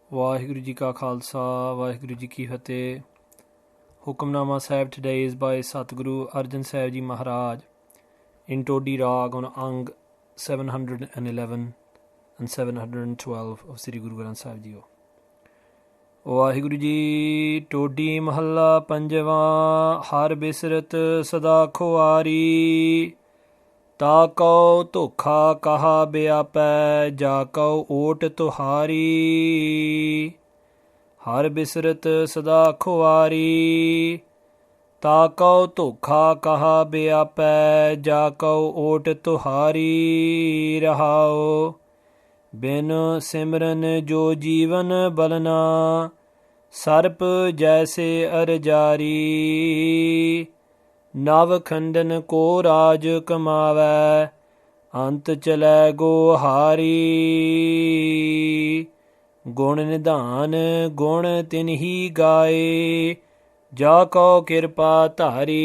Vaheguru Ji Ka Khalsa, Vaheguru Ji Ki Fateh. Hukamnama Sahib today is by Satguru Arjan Sahib Ji Maharaj in TODEE Rag on Ang 711 and 712 of Sri Guru Granth Sahib Ji. Vaheguru Ji TODEE Mahalla Panjava Har Bisrat Sada Khoari ता कौ धोखा कहा बेआपै जा कौ ओट तुहारी हर बिसरत सदा खुआरी ता कौ धोखा कहा बेआपै जा कौ ओट तुहारी रहाओ बिन सिमरन जो जीवन बलना सर्प जैसे अरजारी नव खंडन को राज कमावै अंत चलै गो हारी गुण निधान गुण तिन्ही गाए जा कौ कृपा धारी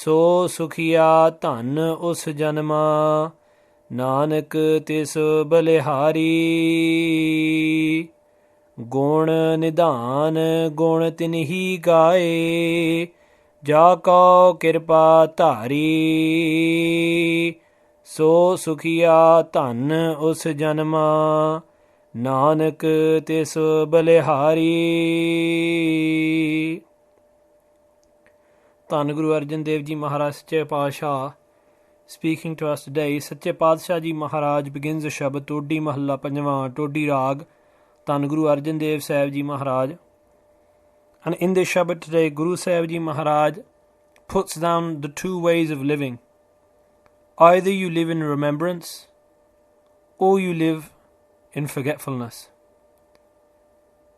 सो सुखिया धन उस जन्मा नानक तिस बलिहारी गुण निधान गुण तिन्ही गाए जा कौ कृपा धारी सो सुखिया धन उस जन्मा नानक तिस बलिहारी। ਧੰਨ ਗੁਰੂ ਅਰਜਨ ਦੇਵ ਜੀ ਮਹਾਰਾਜ ਸੱਚੇ ਪਾਤਸ਼ਾਹ speaking to us today. ਸੱਚੇ ਪਾਤਸ਼ਾਹ ਜੀ ਮਹਾਰਾਜ begins the ਸ਼ਬਦ ਟੋਡੀ ਮਹੱਲਾ ਪੰਜਵਾਂ ਟੋਡੀ ਰਾਗ ਧੰਨ ਗੁਰੂ ਅਰਜਨ ਦੇਵ ਸਾਹਿਬ ਜੀ ਮਹਾਰਾਜ. And in this Shabad today, Guru Sahib Ji Maharaj puts down the two ways of living. Either you live in remembrance or you live in forgetfulness.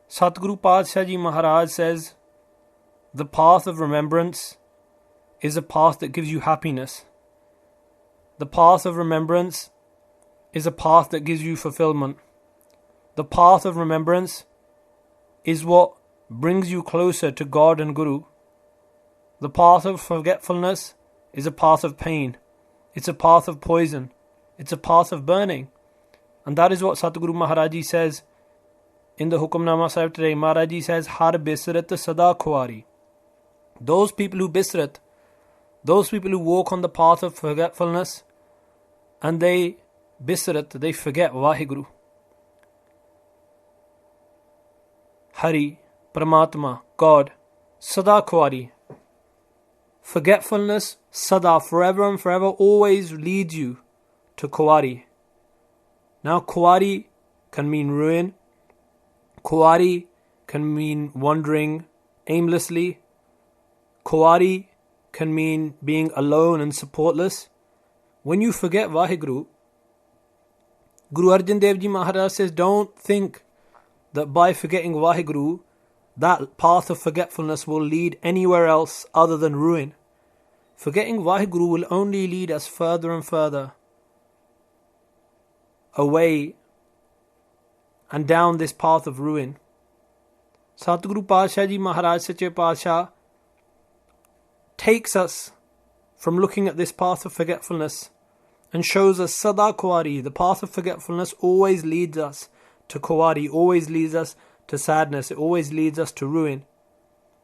Satguru Padshah Ji Maharaj says, the path of remembrance is a path that gives you happiness. The path of remembrance is a path that gives you fulfillment. The path of remembrance is what brings you closer to God and Guru. The path of forgetfulness is a path of pain. It's a path of poison. It's a path of burning. And that is what Satguru Maharaj Ji says in the Hukamnama Sahib today. Maharaj Ji says, Har bisrat sada khwari. Those people who bisrat, those people who walk on the path of forgetfulness and they bisrat, they forget Vaheguru. Hari, Paramatma, God, Sada Khwari. Forgetfulness, Sada, forever and forever, always leads you to Khwari. Now, Khwari can mean ruin. Khwari can mean wandering aimlessly. Khwari can mean being alone and supportless. When you forget Vaheguru, Guru Arjan Dev Ji Maharaj says, don't think that by forgetting Vaheguru, that path of forgetfulness will lead anywhere else other than ruin. Forgetting Vaheguru will only lead us further and further away and down this path of ruin. Satguru Padshah Ji Maharaj Sache Padshah takes us from looking at this path of forgetfulness and shows us Sada Khwari. The path of forgetfulness always leads us to Khwari, always leads us to sadness, it always leads us to ruin.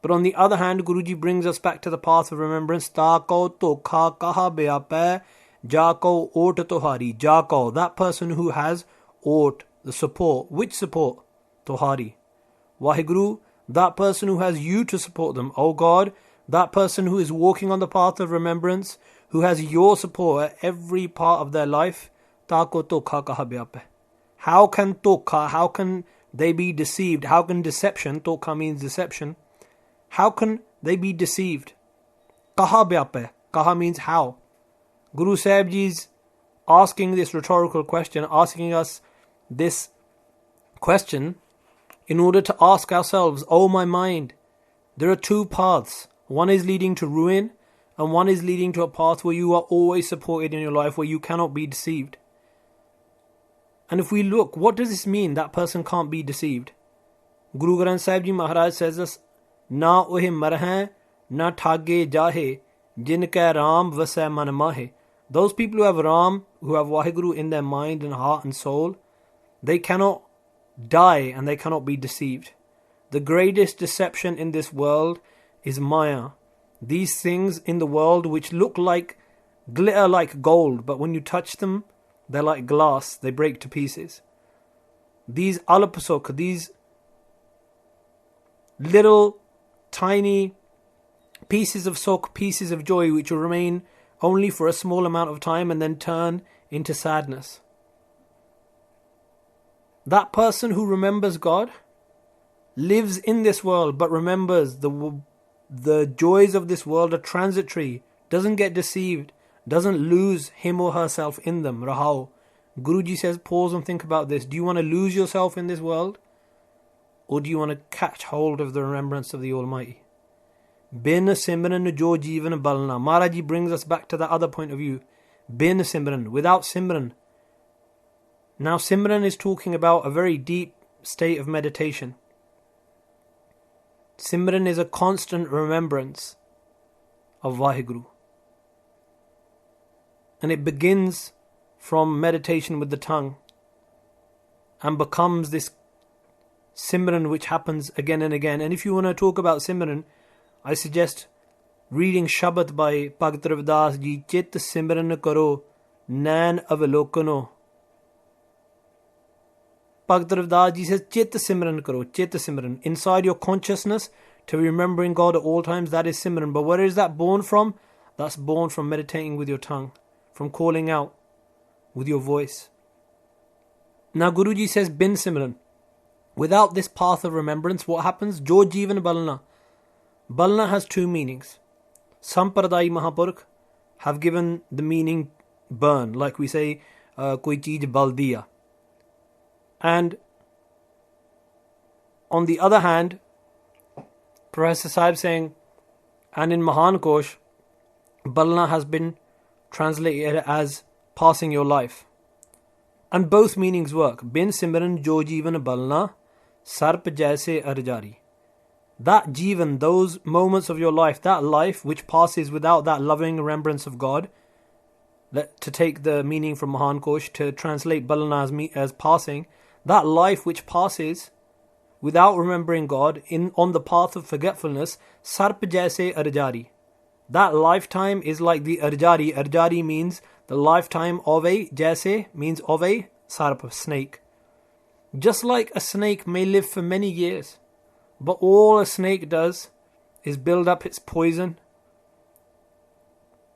But on the other hand, Guruji brings us back to the path of remembrance. Ta kau dhokha kaha beapੈ ja kau ot tuhari. Ja kau, that person who has ot, the support. Which support? Tuhari. Vaheguru, that person who has you to support them. Oh God, that person who is walking on the path of remembrance, who has your support at every part of their life. Ta kau dhokha kaha beapੈ. How can dhokha, how can they be deceived? How can deception, dhokha means deception, how can they be deceived? Kaha beapੈ, kaha means how. Guru Sahib Ji is asking this rhetorical question, asking us this question in order to ask ourselves, oh my mind, there are two paths. One is leading to ruin and one is leading to a path where you are always supported in your life, where you cannot be deceived. And if we look, what does this mean, that person can't be deceived? Guru Granth Sahib Ji Maharaj says us, Na ohe marhain, na thage jahe, jin ka Ram vasai man mahe. Those people who have Ram, who have Vaheguru in their mind and heart and soul, they cannot die and they cannot be deceived. The greatest deception in this world is Maya. These things in the world which look like glitter like gold, but when you touch them, they're like glass, they break to pieces. These alapasok, these little tiny pieces of sok, pieces of joy, which will remain only for a small amount of time and then turn into sadness. That person who remembers God lives in this world but remembers the joys of this world are transitory, doesn't get deceived, doesn't lose him or herself in them. Rahao. Guruji says, pause and think about this. Do you want to lose yourself in this world? Or do you want to catch hold of the remembrance of the Almighty? Bin Simran jo Jeevan Balna. Maharaji brings us back to that other point of view. Bin Simran, without Simran. Now Simran is talking about a very deep state of meditation. Simran is a constant remembrance of Vaheguru. And it begins from meditation with the tongue and becomes this Simran which happens again and again. And if you want to talk about Simran, I suggest reading Shabad by Bhagat Ravidas ji, Chit Simran Karo, Nain Avalokano. Bhagat Ravidas ji says, Chit Simran Karo, Chit Simran. Inside your consciousness, to be remembering God at all times, that is Simran. But where is that born from? That's born from meditating with your tongue, from calling out with your voice. Now Guruji says, Bin Simran. Without this path of remembrance, what happens? Jo Jeevan Balna. Balna has two meanings. Sampradai Mahapurkh have given the meaning burn, like we say, koi cheez bal diya. And on the other hand, Professor Sahib saying, and in Mahan Kosh, Balna has been translated as passing your life. And both meanings work. Bin Simran jo Jeevan Balna, Sarp Jaise Arjari. That Jeevan, those moments of your life, that life which passes without that loving remembrance of God, to take the meaning from Mahan Kosh, to translate Balna as passing, that life which passes without remembering God on the path of forgetfulness, Sarp Jaise Arjari. That lifetime is like the Arjari. Arjari means the lifetime of a, Jaise means of a Sarp, snake. Just like a snake may live for many years, but all a snake does is build up its poison.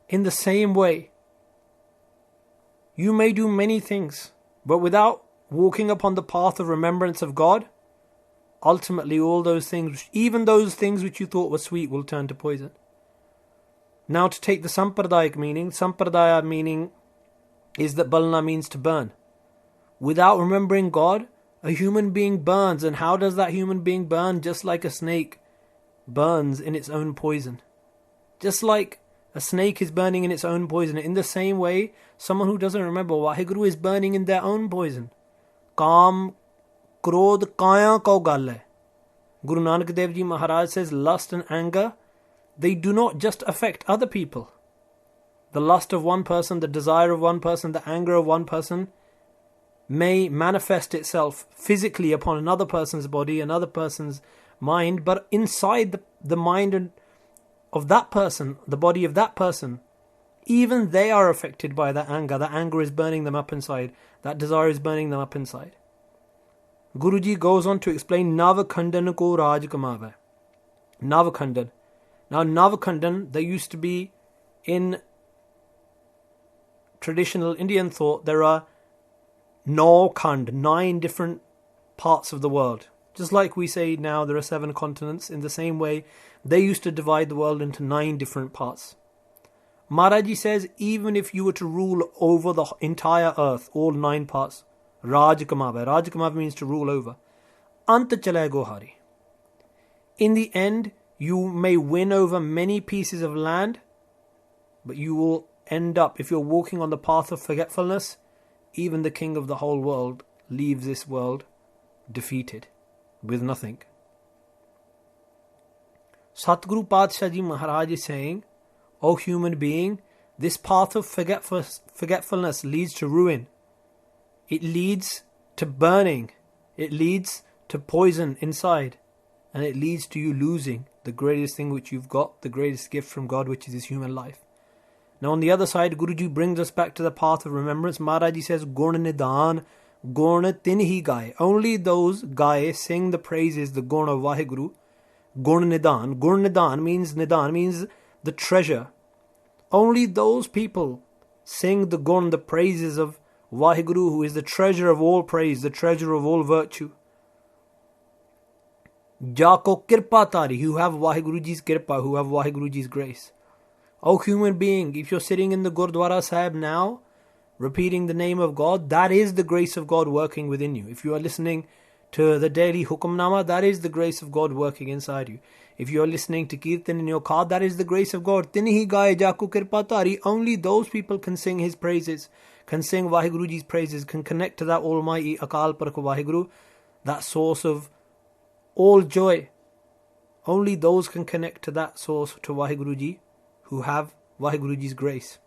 In the same way, you may do many things, but without walking upon the path of remembrance of God, ultimately all those things, even those things which you thought were sweet, will turn to poison. Now to take the Sampradayak meaning, Sampradaya meaning is that Balna means to burn. Without remembering God, a human being burns. And how does that human being burn? Just like a snake burns in its own poison. Just like a snake is burning in its own poison. In the same way, someone who doesn't remember Vaheguru is burning in their own poison. Kaam, Krodh, Kaya Kau Gal hai. Guru Nanak Dev Ji Maharaj says, lust and anger, they do not just affect other people. The lust of one person, the desire of one person, the anger of one person may manifest itself physically upon another person's body, another person's mind, but inside the mind of that person, the body of that person, even they are affected by that anger. That anger is burning them up inside. That desire is burning them up inside. Guruji goes on to explain Navakhandan ko Raj Kamave. Navakhandan. Now Navakhandan, there used to be in traditional Indian thought, there are 9 different parts of the world. Just like we say now there are 7 continents, in the same way, they used to divide the world into 9 different parts. Maharaji says, even if you were to rule over the entire earth, all 9 parts, Raj Kamave. Raj Kamave means to rule over. Ant chale go hari. In the end, you may win over many pieces of land, but you will end up, if you're walking on the path of forgetfulness, even the king of the whole world leaves this world defeated, with nothing. Satguru Padshah Ji Maharaj is saying, O human being, this path of forgetfulness leads to ruin. It leads to burning. It leads to poison inside, and it leads to you losing the greatest thing which you've got, the greatest gift from God, which is His human life. Now on the other side, Guruji brings us back to the path of remembrance. Maharaji says, Gun Nidan, Gun Tin Hi Gaye. Only those Gaye sing the praises, the Gun of Vaheguru. Gun Nidan. Gun Nidan means the treasure. Only those people sing the Gun, the praises of Vaheguru, who is the treasure of all praise, the treasure of all virtue. Jako Kirpa Tari, who have Vaheguruji's Kirpa, who have Vaheguruji's grace. O human being, if you're sitting in the Gurdwara Sahib now, repeating the name of God, that is the grace of God working within you. If you are listening to the daily Hukamnama, that is the grace of God working inside you. If you are listening to Kirtan in your car, that is the grace of God. Tinhi gaye jaku kirpa tari. Only those people can sing His praises, can sing Vaheguruji's praises, can connect to that Almighty Akal Purakh Vaheguru, that source of all joy. Only those can connect to that source, to Vaheguruji, who have Vaheguruji's grace.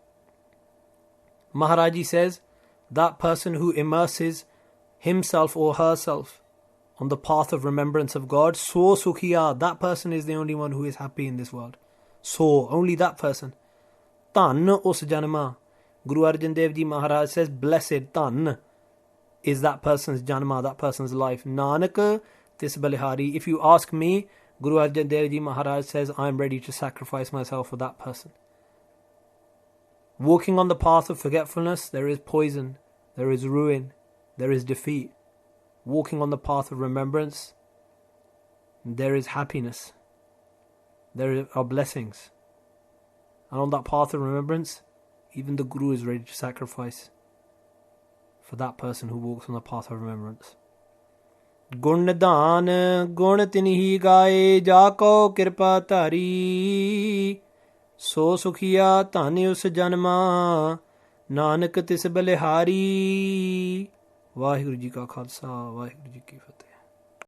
Maharaji says, that person who immerses himself or herself on the path of remembrance of God, so sukhiya, that person is the only one who is happy in this world. So, only that person. Tan us janma. Guru Arjan Dev Ji Maharaj says, blessed, tan is that person's janma, that person's life. Nanak tis balihari. If you ask me, Guru Arjan Dev Ji Maharaj says, I am ready to sacrifice myself for that person. Walking on the path of forgetfulness, there is poison, there is ruin, there is defeat. Walking on the path of remembrance, there is happiness, there are blessings. And on that path of remembrance, even the Guru is ready to sacrifice for that person who walks on the path of remembrance. Gun Nidan, Gun Tinhi Gaye, Jako Kirpa Tari. So sukhiya dhani us janma, Nanak tis balihari. Vaheguru Ji ka Khalsa, Vaheguru Ji ki Fateh.